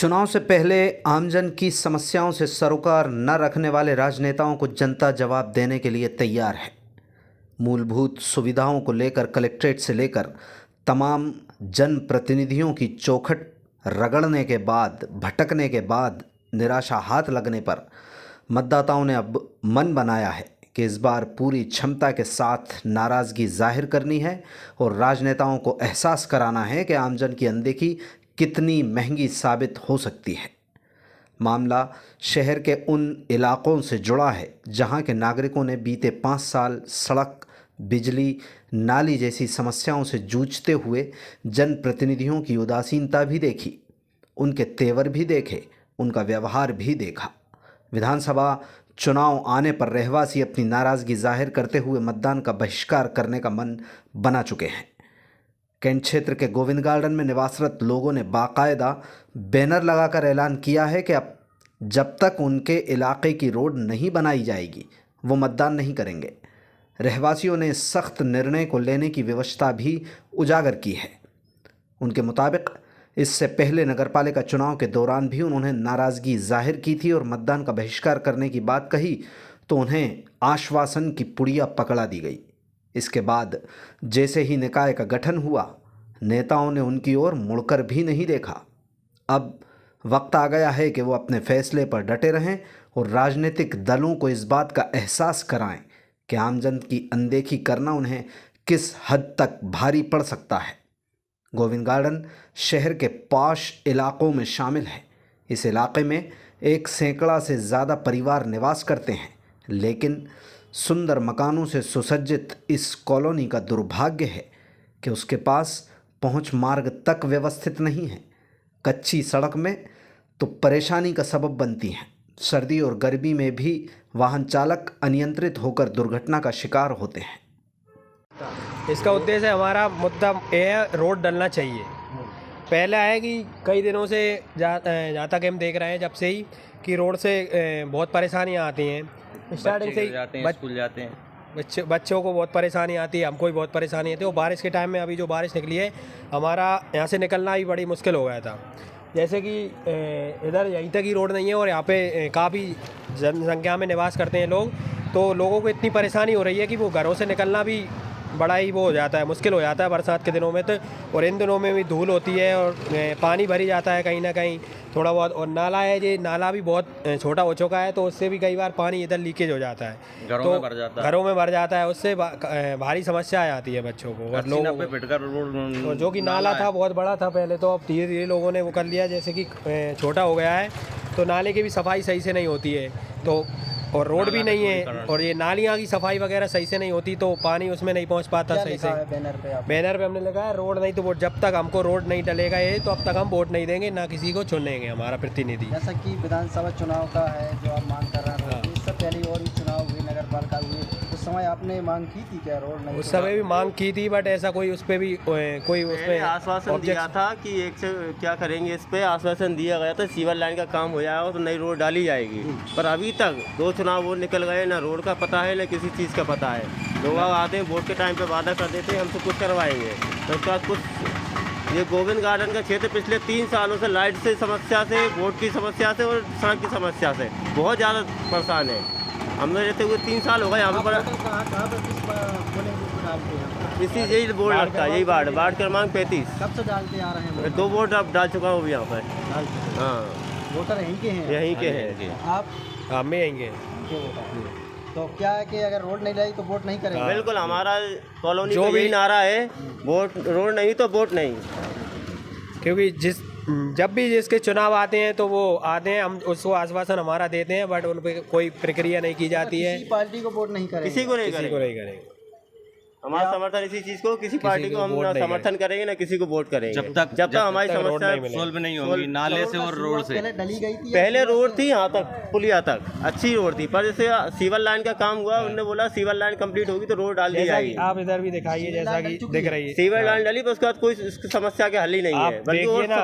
चुनाव से पहले आमजन की समस्याओं से सरोकार न रखने वाले राजनेताओं को जनता जवाब देने के लिए तैयार है। मूलभूत सुविधाओं को लेकर कलेक्ट्रेट से लेकर तमाम जनप्रतिनिधियों की चौखट रगड़ने के बाद, भटकने के बाद, निराशा हाथ लगने पर मतदाताओं ने अब मन बनाया है कि इस बार पूरी क्षमता के साथ नाराज़गी जाहिर करनी है और राजनेताओं को एहसास कराना है कि आमजन की अनदेखी कितनी महंगी साबित हो सकती है। मामला शहर के उन इलाकों से जुड़ा है जहां के नागरिकों ने बीते 5 साल सड़क, बिजली, नाली जैसी समस्याओं से जूझते हुए जनप्रतिनिधियों की उदासीनता भी देखी, उनके तेवर भी देखे, उनका व्यवहार भी देखा। विधानसभा चुनाव आने पर रहवासी अपनी नाराज़गी जाहिर करते हुए मतदान का बहिष्कार करने का मन बना चुके हैं। कैंट क्षेत्र के गोविंद गार्डन में निवासरत लोगों ने बाकायदा बैनर लगाकर ऐलान किया है कि अब जब तक उनके इलाके की रोड नहीं बनाई जाएगी वो मतदान नहीं करेंगे। रहवासियों ने इस सख्त निर्णय को लेने की विवशता भी उजागर की है। उनके मुताबिक इससे पहले नगरपालिका चुनाव के दौरान भी उन्होंने नाराज़गी जाहिर की थी और मतदान का बहिष्कार करने की बात कही तो उन्हें आश्वासन की पुड़िया पकड़ा दी गई। इसके बाद जैसे ही निकाय का गठन हुआ, नेताओं ने उनकी ओर मुड़कर भी नहीं देखा। अब वक्त आ गया है कि वो अपने फैसले पर डटे रहें और राजनीतिक दलों को इस बात का एहसास कराएं कि आमजन की अनदेखी करना उन्हें किस हद तक भारी पड़ सकता है। गोविंद गार्डन शहर के पॉश इलाकों में शामिल है। इस इलाके में 1 सैकड़ा से ज़्यादा परिवार निवास करते हैं, लेकिन सुंदर मकानों से सुसज्जित इस कॉलोनी का दुर्भाग्य है कि उसके पास पहुंच मार्ग तक व्यवस्थित नहीं है। कच्ची सड़क में तो परेशानी का सबब बनती हैं। सर्दी और गर्मी में भी वाहन चालक अनियंत्रित होकर दुर्घटना का शिकार होते हैं। इसका उद्देश्य हमारा मुद्दा है, रोड डलना चाहिए। पहला है कि कई दिनों से जहाँ तक हम देख रहे हैं जब से ही कि रोड से बहुत परेशानियाँ आती हैं। स्टार्टिंग से ही स्कूल जाते हैं, बच्चों को बहुत परेशानी आती है, हमको भी बहुत परेशानी आती है। और बारिश के टाइम में अभी जो बारिश निकली है, हमारा यहाँ से निकलना भी बड़ी मुश्किल हो गया था। जैसे कि इधर यहीं तक ही रोड नहीं है और यहाँ पे काफ़ी जनसंख्या में निवास करते हैं लोग, तो लोगों को इतनी परेशानी हो रही है कि वो घरों से निकलना भी बड़ा ही वो हो जाता है, मुश्किल हो जाता है बरसात के दिनों में। तो और इन दिनों में भी धूल होती है और पानी भरी जाता है कहीं ना कहीं थोड़ा बहुत। और नाला है, ये नाला भी बहुत छोटा हो चुका है, तो उससे भी कई बार पानी इधर लीकेज हो जाता है, घरों में भर जाता है। उससे भारी समस्या आती है बच्चों को और लोगों को। जो कि नाला था बहुत बड़ा था पहले, तो अब धीरे धीरे लोगों ने वो कर लिया, जैसे कि छोटा हो गया है, तो नाले की भी सफाई सही से नहीं होती है, तो और रोड भी नहीं है, और ये नालियाँ की सफाई वगैरह सही से नहीं होती, तो पानी उसमें नहीं पहुंच पाता सही से। बैनर पे हमने लिखा है रोड नहीं तो वोट। जब तक हमको रोड नहीं डलेगा ये, तो अब तक हम वोट नहीं देंगे, ना किसी को चुनेंगे हमारा प्रतिनिधि। जैसा कि विधानसभा चुनाव का है जो आप मांग कर रहे हैं, इससे पहले और भी चुनाव हुए नगर पालिका हुए, उस समय आपने मांग की थी क्या रोड नहीं? उस समय भी मांग की थी, बट ऐसा कोई उस पर भी कोई उसमें आश्वासन दिया था कि एक से क्या करेंगे। इस पे आश्वासन दिया गया था सीवर लाइन का काम हो जाएगा तो नई रोड डाली जाएगी, पर अभी तक 2 चुनाव वो निकल गए, ना रोड का पता है ना किसी चीज़ का पता है। लोग आते हैं वोट के टाइम पे वादा कर देते हैं हमसे कुछ करवाएंगे, तो उसका कुछ। ये गोविंद गार्डन का क्षेत्र पिछले 3 सालों से लाइट से समस्या से, वोट की समस्या से और सड़क की समस्या से बहुत ज़्यादा परेशान है। हमने रहते हुए 3 साल हो गए यहाँ पर। इसी यही बोर्ड लगता है, यही वार्ड क्रमांक 35। कब से डालते आ रहे हैं? 2 वोट अब डाल चुका हूँ यहाँ पर। हाँ, वोटर यहीं के हैं? यहीं के हैं आप? हम यहीं के। तो क्या है कि अगर रोड नहीं लगी तो वोट नहीं करेंगे? बिल्कुल, हमारा कॉलोनी जो भी नारा है, वोट रोड नहीं तो वोट नहीं। क्योंकि जब भी जिसके चुनाव आते हैं तो वो आते हैं, हम उसको आश्वासन हमारा देते हैं, बट उन पर कोई प्रक्रिया नहीं की जाती है। किसी पार्टी को वोट नहीं करेंगे? किसी को नहीं करेंगे। हमारा समर्थन इसी चीज़ को, किसी पार्टी को हम ना समर्थन करेंगे ना किसी को वोट करेंगे जब तक हमारी समस्या सोल्व नहीं होगी। नाले से और रोड से डली गई थी, पहले रोड थी यहाँ तक, पुलिया तक अच्छी रोड थी, पर जैसे सीवर लाइन का काम हुआ, उन्होंने बोला सीवर लाइन कंप्लीट होगी तो रोड डाल दी जाएगी। आप इधर भी दिखाइए, जैसा कि दिख रही है सीवर लाइन डाली, पर उसके बाद कोई समस्या के हल ही नहीं है, बल्कि